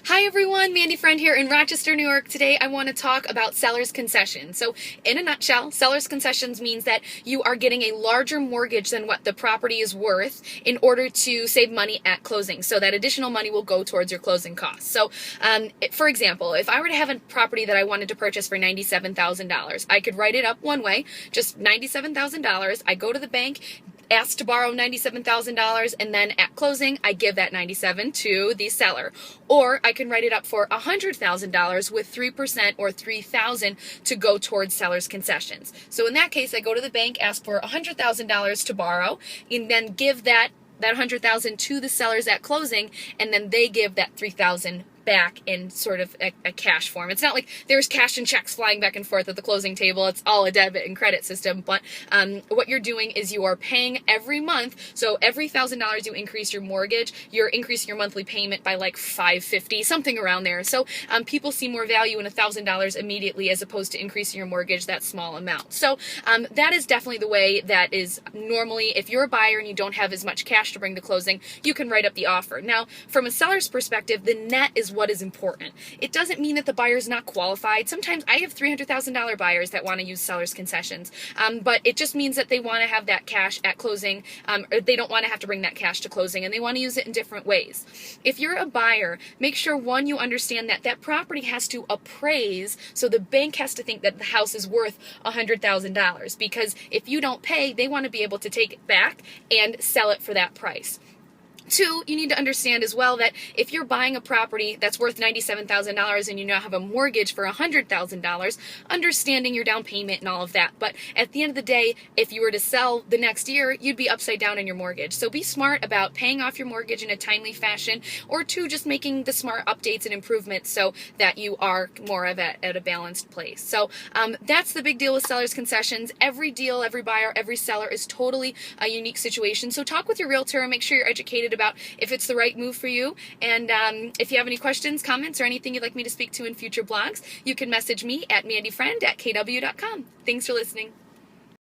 Hi everyone, Mandy Friend here in Rochester, New York. Today I want to talk about seller's concessions. So in a nutshell, seller's concessions means that you are getting a larger mortgage than what the property is worth in order to save money at closing. So that additional money will go towards your closing costs. So for example, if I were to have a property that I wanted to purchase for $97,000, I could write it up one way, just $97,000. I go to the bank, ask to borrow $97,000, and then at closing I give that $97,000 to the seller. Or I can write it up for $100,000 with 3% or $3,000 to go towards seller's concessions. So in that case, I go to the bank, ask for $100,000 to borrow, and then give that $100,000 to the sellers at closing, and then they give that $3,000 back in sort of a cash form. It's not like there's cash and checks flying back and forth at the closing table. It's all a debit and credit system. But what you're doing is you are paying every month. So every $1,000 you increase your mortgage, you're increasing your monthly payment by like $550, something around there. So people see more value in $1,000 immediately as opposed to increasing your mortgage that small amount. So that is definitely the way that is normally, if you're a buyer and you don't have as much cash to bring to closing, you can write up the offer. Now, from a seller's perspective, the net is what is important. It doesn't mean that the buyer's not qualified. Sometimes I have $300,000 buyers that want to use seller's concessions, but it just means that they want to have that cash at closing, or they don't want to have to bring that cash to closing, and they want to use it in different ways. If you're a buyer, make sure, one, you understand that that property has to appraise, so the bank has to think that the house is worth $100,000, because if you don't pay, they want to be able to take it back and sell it for that price. Two, you need to understand as well that if you're buying a property that's worth $97,000 and you now have a mortgage for $100,000, understanding your down payment and all of that. But at the end of the day, if you were to sell the next year, you'd be upside down in your mortgage. So be smart about paying off your mortgage in a timely fashion, or two, just making the smart updates and improvements so that you are more of at a balanced place. So that's the big deal with seller's concessions. Every deal, every buyer, every seller is totally a unique situation. So talk with your realtor and make sure you're educated about if it's the right move for you. And if you have any questions, comments, or anything you'd like me to speak to in future blogs, you can message me at mandyfriend@kw.com. Thanks for listening.